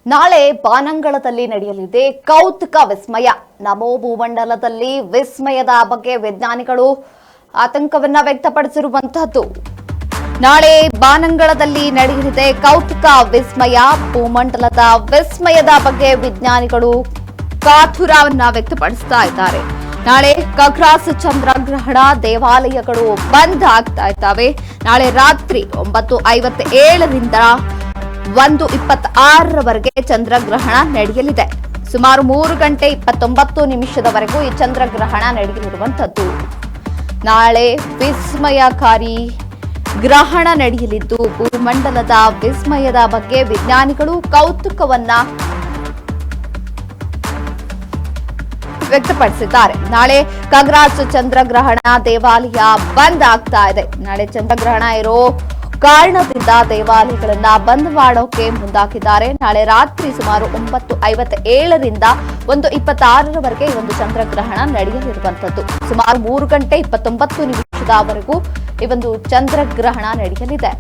ನಾಳೆ ಬಾನಂಗಳದಲ್ಲಿ ನಡೆಯಲಿದೆ ಕೌತುಕ ವಿಸ್ಮಯ. ನಮೋ ಭೂಮಂಡಲದಲ್ಲಿ ವಿಸ್ಮಯದ ಬಗ್ಗೆ ವಿಜ್ಞಾನಿಗಳು ಆತಂಕವನ್ನ ವ್ಯಕ್ತಪಡಿಸಿರುವಂತಹದ್ದು. ನಾಳೆ ಬಾನಂಗಳದಲ್ಲಿ ನಡೆಯಲಿದೆ ಕೌತುಕ ವಿಸ್ಮಯ. ಭೂಮಂಡಲದ ವಿಸ್ಮಯದ ಬಗ್ಗೆ ವಿಜ್ಞಾನಿಗಳು ಕಾತುರವನ್ನ ವ್ಯಕ್ತಪಡಿಸ್ತಾ ಇದ್ದಾರೆ. ನಾಳೆ ಖಗ್ರಾಸ್ ಚಂದ್ರಗ್ರಹಣ, ದೇವಾಲಯಗಳು ಬಂದ್ ಆಗ್ತಾ ಇದ್ದಾವೆ. ನಾಳೆ ರಾತ್ರಿ 9:57ರಿಂದ 1:26ರವರೆಗೆ ಚಂದ್ರಗ್ರಹಣ ನಡೆಯಲಿದೆ. ಸುಮಾರು 3 ಗಂಟೆ 29 ನಿಮಿಷದವರೆಗೂ ಈ ಚಂದ್ರಗ್ರಹಣ ನಡೆಯಲಿರುವಂತದ್ದು. ನಾಳೆ ವಿಸ್ಮಯಕಾರಿ ಗ್ರಹಣ ನಡೆಯಲಿದ್ದು ಭೂಮಂಡಲದ ವಿಸ್ಮಯದ ಬಗ್ಗೆ ವಿಜ್ಞಾನಿಗಳು ಕೌತುಕವನ್ನ ವ್ಯಕ್ತಪಡಿಸಿದ್ದಾರೆ. ನಾಳೆ ಖಗ್ರಾಸ್ ಚಂದ್ರಗ್ರಹಣ, ದೇವಾಲಯ ಬಂದ್ ಆಗ್ತಾ ಇದೆ. ನಾಳೆ ಚಂದ್ರಗ್ರಹಣ ಇರೋ ಕಾರಣದಿಂದ ದೇವಾಲಯಗಳನ್ನ ಬಂದ್ ಮಾಡೋಕೆ ಮುಂದಾಗಿದ್ದಾರೆ. ನಾಳೆ ರಾತ್ರಿ ಸುಮಾರು 9:57ರಿಂದ 1:26ರವರೆಗೆ ಈ ಒಂದು ಚಂದ್ರಗ್ರಹಣ ನಡೆಯಲಿರುವಂತದ್ದು. ಸುಮಾರು 3 ಗಂಟೆ 29 ನಿಮಿಷದವರೆಗೂ ಈ ಒಂದು ಚಂದ್ರಗ್ರಹಣ ನಡೆಯಲಿದೆ.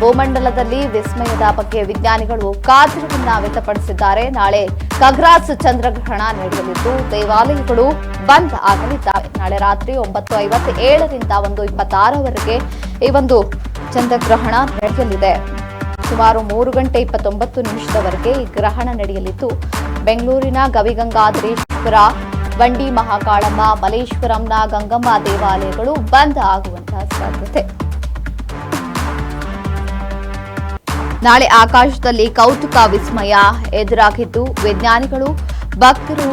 ಭೂಮಂಡಲದಲ್ಲಿ ವಿಸ್ಮಯದ ಬಗ್ಗೆ ವಿಜ್ಞಾನಿಗಳು ಕಾತುರವನ್ನ ವ್ಯಕ್ತಪಡಿಸಿದ್ದಾರೆ. ನಾಳೆ ಖಗ್ರಾಸ್ ಚಂದ್ರಗ್ರಹಣ ನಡೆಯಲಿದ್ದು ದೇವಾಲಯಗಳು ಬಂದ್ ಆಗಲಿದ್ದಾವೆ. ನಾಳೆ ರಾತ್ರಿ 9:57ರಿಂದ 1:26ರವರೆಗೆ ಈ ಒಂದು ಚಂದ್ರಗ್ರಹಣ ನಡೆಯಲಿದೆ. ಸುಮಾರು 3 ಗಂಟೆ 29 ನಿಮಿಷದವರೆಗೆ ಈ ಗ್ರಹಣ ನಡೆಯಲಿದ್ದು ಬೆಂಗಳೂರಿನ ಗವಿಗಂಗಾಧರೇಶ್ವರ, ಬಂಡಿ ಮಹಾಕಾಳಮ್ಮ, ಮಲೇಶ್ವರಂನ ಗಂಗಮ್ಮ ದೇವಾಲಯಗಳು ಬಂದ್ ಆಗುವಂತಹ ಸಾಧ್ಯತೆ. ನಾಳೆ ಆಕಾಶದಲ್ಲಿ ಕೌತುಕ ವಿಸ್ಮಯ ಎದುರಾಗಿದ್ದು ವಿಜ್ಞಾನಿಗಳು ಭಕ್ತರು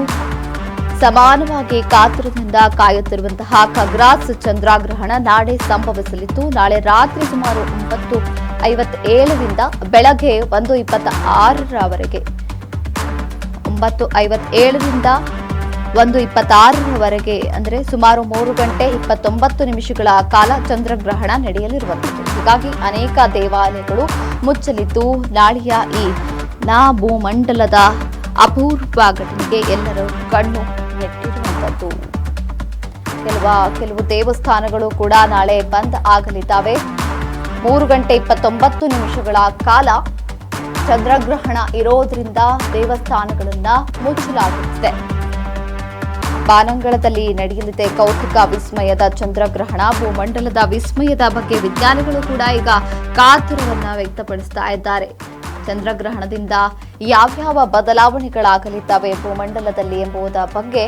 ಸಮಾನವಾಗಿ ಕಾತುರದಿಂದ ಕಾಯುತ್ತಿರುವಂತಹ ಖಗ್ರಾಸ್ ಚಂದ್ರಗ್ರಹಣ ನಾಳೆ ಸಂಭವಿಸಲಿದ್ದು ನಾಳೆ ರಾತ್ರಿ ಸುಮಾರು 9:57ರಿಂದ ಬೆಳಗ್ಗೆ 1:26ರವರೆಗೆ 9:57ರಿಂದ 1:26ರವರೆಗೆ ಅಂದರೆ ಸುಮಾರು 3 ಗಂಟೆ 29 ನಿಮಿಷಗಳ ಕಾಲ ಚಂದ್ರಗ್ರಹಣ ನಡೆಯಲಿರುವಂಥದ್ದು. ಹೀಗಾಗಿ ಅನೇಕ ದೇವಾಲಯಗಳು ಮುಚ್ಚಲಿದ್ದು ನಾಳೆಯ ಈ ಭೂಮಂಡಲದ ಅಪೂರ್ವ ಘಟನೆಗೆ ಎಲ್ಲರೂ ಕಣ್ಣು ನೆಟ್ಟಿರುವಂಥದ್ದು. ಕೆಲವು ದೇವಸ್ಥಾನಗಳು ಕೂಡ ನಾಳೆ ಬಂದ್ ಆಗಲಿದ್ದಾವೆ. 3 ಗಂಟೆ 29 ನಿಮಿಷಗಳ ಕಾಲ ಚಂದ್ರಗ್ರಹಣ ಇರೋದ್ರಿಂದ ದೇವಸ್ಥಾನಗಳನ್ನ ಮುಚ್ಚಲಾಗುತ್ತಿದೆ. ಬಾನಂಗಳದಲ್ಲಿ ನಡೆಯಲಿದೆ ಕೌತುಕ ವಿಸ್ಮಯದ ಚಂದ್ರಗ್ರಹಣ. ಭೂಮಂಡಲದ ವಿಸ್ಮಯದ ಬಗ್ಗೆ ವಿಜ್ಞಾನಿಗಳು ಕೂಡ ಈಗ ಕಾತುರವನ್ನ ವ್ಯಕ್ತಪಡಿಸ್ತಾ ಇದ್ದಾರೆ. ಚಂದ್ರಗ್ರಹಣದಿಂದ ಯಾವ್ಯಾವ ಬದಲಾವಣೆಗಳಾಗಲಿದ್ದಾವೆ ಭೂಮಂಡಲದಲ್ಲಿ ಎಂಬುದರ ಬಗ್ಗೆ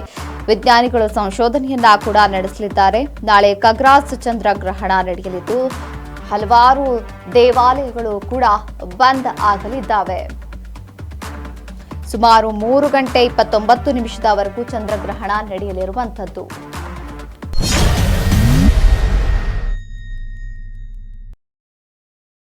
ವಿಜ್ಞಾನಿಗಳು ಸಂಶೋಧನೆಯನ್ನ ಕೂಡ ನಡೆಸಲಿದ್ದಾರೆ. ನಾಳೆ ಖಗ್ರಾಸ್ ಚಂದ್ರಗ್ರಹಣ ನಡೆಯಲಿದ್ದು ಹಲವಾರು ದೇವಾಲಯಗಳು ಕೂಡ ಬಂದ್ ಆಗಲಿದ್ದಾವೆ. ಸುಮಾರು 3 ಗಂಟೆ 29 ನಿಮಿಷದವರೆಗೂ ಚಂದ್ರಗ್ರಹಣ ನಡೆಯಲಿರುವಂಥದ್ದು.